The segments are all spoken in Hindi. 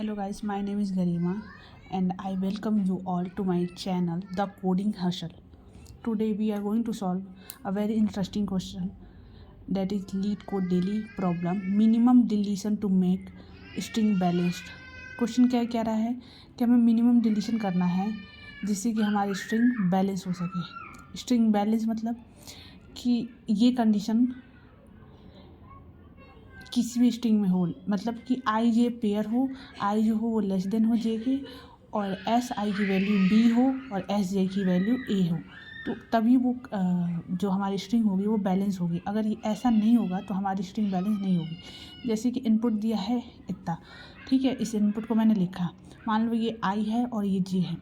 Hello guys, my name is Garima and I welcome you all to my channel The Coding Hustle. Today we are going to solve a very interesting question, that is lead code daily problem minimum deletion to make string balanced. Question क्या कह रहा है कि हमें मिनिमम डिलीशन करना है जिससे कि हमारी स्ट्रिंग बैलेंस हो सके। स्ट्रिंग बैलेंस मतलब कि ये कंडीशन किसी भी स्ट्रिंग में हो, मतलब कि आई जे पेयर हो, आई जो हो वो लेस देन हो जे के, और एस आई की वैल्यू बी हो और एस जे की वैल्यू ए हो, तो तभी वो जो हमारी स्ट्रिंग होगी वो बैलेंस होगी। अगर ये ऐसा नहीं होगा तो हमारी स्ट्रिंग बैलेंस नहीं होगी। जैसे कि इनपुट दिया है इतना, ठीक है, इस इनपुट को मैंने लिखा, मान लो ये आई है और ये जे है,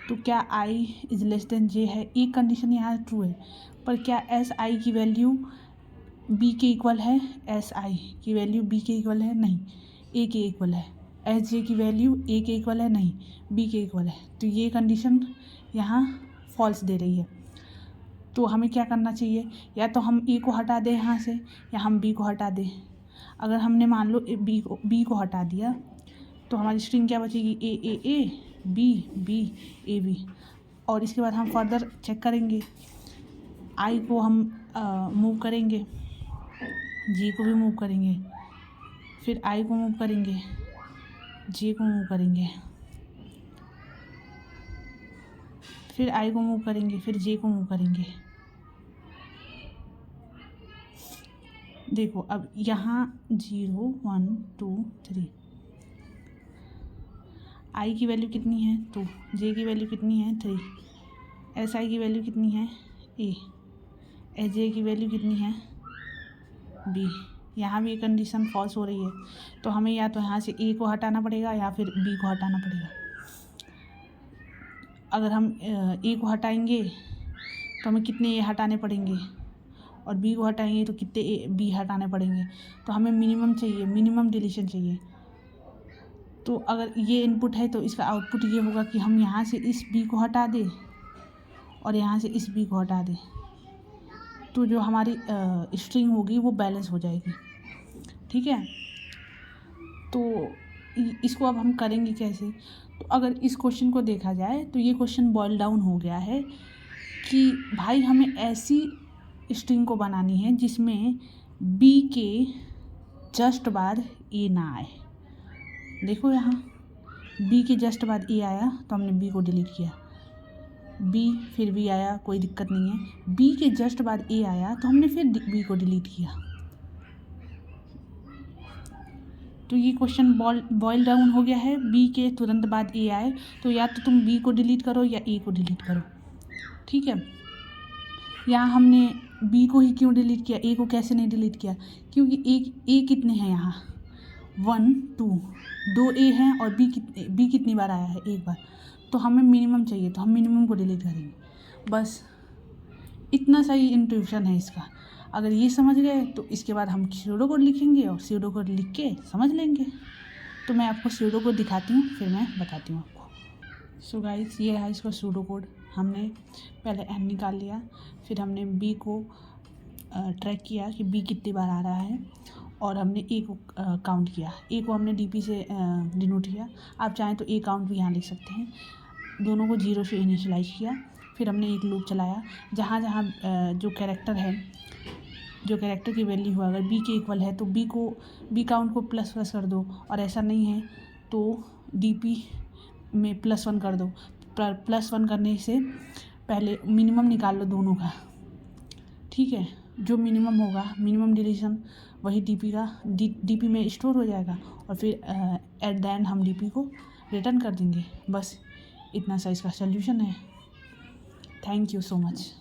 तो क्या आई इज़ लेस देन जे है, एक कंडीशन यहाँ ट्रू है, पर क्या एस आई की वैल्यू बी के इक्वल है, एस आई की वैल्यू बी के इक्वल है, नहीं, ए के इक्वल है, एस जे की वैल्यू ए के इक्वल है, नहीं, बी के इक्वल है, तो ये कंडीशन यहाँ फॉल्स दे रही है। तो हमें क्या करना चाहिए, या तो हम ए को हटा दें यहाँ से, या हम बी को हटा दें। अगर हमने मान लो बी को हटा दिया तो हमारी स्ट्रिंग क्या बचेगी, A B B A B, और इसके बाद हम फर्दर चेक करेंगे, आई को हम मूव करेंगे, जी को भी मूव करेंगे, फिर आई को मूव करेंगे, जे को मूव करेंगे, फिर आई को मूव करेंगे, फिर जे को मूव करेंगे। देखो अब यहाँ 0 1 2 3, आई की वैल्यू कितनी है 2, जे की वैल्यू कितनी है 3, एस आई की वैल्यू कितनी है ए, एस जे की वैल्यू कितनी है बी। यहाँ भी कंडीशन फॉल्स हो रही है, तो हमें या तो यहाँ से ए को हटाना पड़ेगा या फिर बी को हटाना पड़ेगा। अगर हम ए को हटाएंगे तो हमें कितने ए हटाने पड़ेंगे, और बी को हटाएंगे तो कितने ए बी हटाने पड़ेंगे। तो हमें मिनिमम चाहिए, मिनिमम डिलीशन चाहिए। तो अगर ये इनपुट है तो इसका आउटपुट ये होगा कि हम यहाँ से इस बी को हटा दें और यहाँ से इस बी को हटा दें, तो जो हमारी स्ट्रिंग होगी वो बैलेंस हो जाएगी, ठीक है। तो इसको अब हम करेंगे कैसे, तो अगर इस क्वेश्चन को देखा जाए तो ये क्वेश्चन बॉयल डाउन हो गया है कि भाई हमें ऐसी स्ट्रिंग को बनानी है जिसमें बी के जस्ट बाद ए ना आए। देखो यहाँ बी के जस्ट बाद ए आया तो हमने बी को डिलीट किया, बी फिर बी आया, कोई दिक्कत नहीं है, बी के जस्ट बाद ए आया तो हमने फिर बी को डिलीट किया। तो ये क्वेश्चन बॉयल डाउन हो गया है, बी के तुरंत बाद ए आए तो या तो तुम बी को डिलीट करो या ए को डिलीट करो, ठीक है। यहाँ हमने बी को ही क्यों डिलीट किया, ए को कैसे नहीं डिलीट किया, क्योंकि ए कितने हैं यहाँ 1 2, 2 ए हैं और बी कितनी बार आया है, एक बार, तो हमें मिनिमम चाहिए तो हम मिनिमम को डिलीट करेंगे। बस इतना सही इंट्यूशन है इसका। अगर ये समझ गए तो इसके बाद हम स्यूडो कोड लिखेंगे और स्यूडो कोड लिख के समझ लेंगे। तो मैं आपको स्यूडो कोड दिखाती हूँ, फिर मैं बताती हूँ आपको। सो गाइस, ये है इसका स्यूडो कोड। हमने पहले एन निकाल लिया, फिर हमने बी को ट्रैक किया कि बी कितनी बार आ रहा है, और हमने ए को काउंट किया, ए को हमने डीपी से डिनोट किया। आप चाहें तो ए काउंट भी यहाँ लिख सकते हैं। दोनों को 0 से इनिशियलाइज किया, फिर हमने एक लूप चलाया, जहाँ जहाँ जो कैरेक्टर है, जो कैरेक्टर की वैल्यू हो, अगर बी के इक्वल है तो बी काउंट को प्लस कर दो, और ऐसा नहीं है तो डीपी में +1 कर दो। +1 करने से पहले मिनिमम निकाल लो दोनों का, ठीक है। जो मिनिमम होगा, मिनिमम डिलीशन, वही डीपी में स्टोर हो जाएगा, और फिर एट द एंड हम डीपी को रिटर्न कर देंगे। बस इतना सा इसका सल्यूशन है। Thank you so much.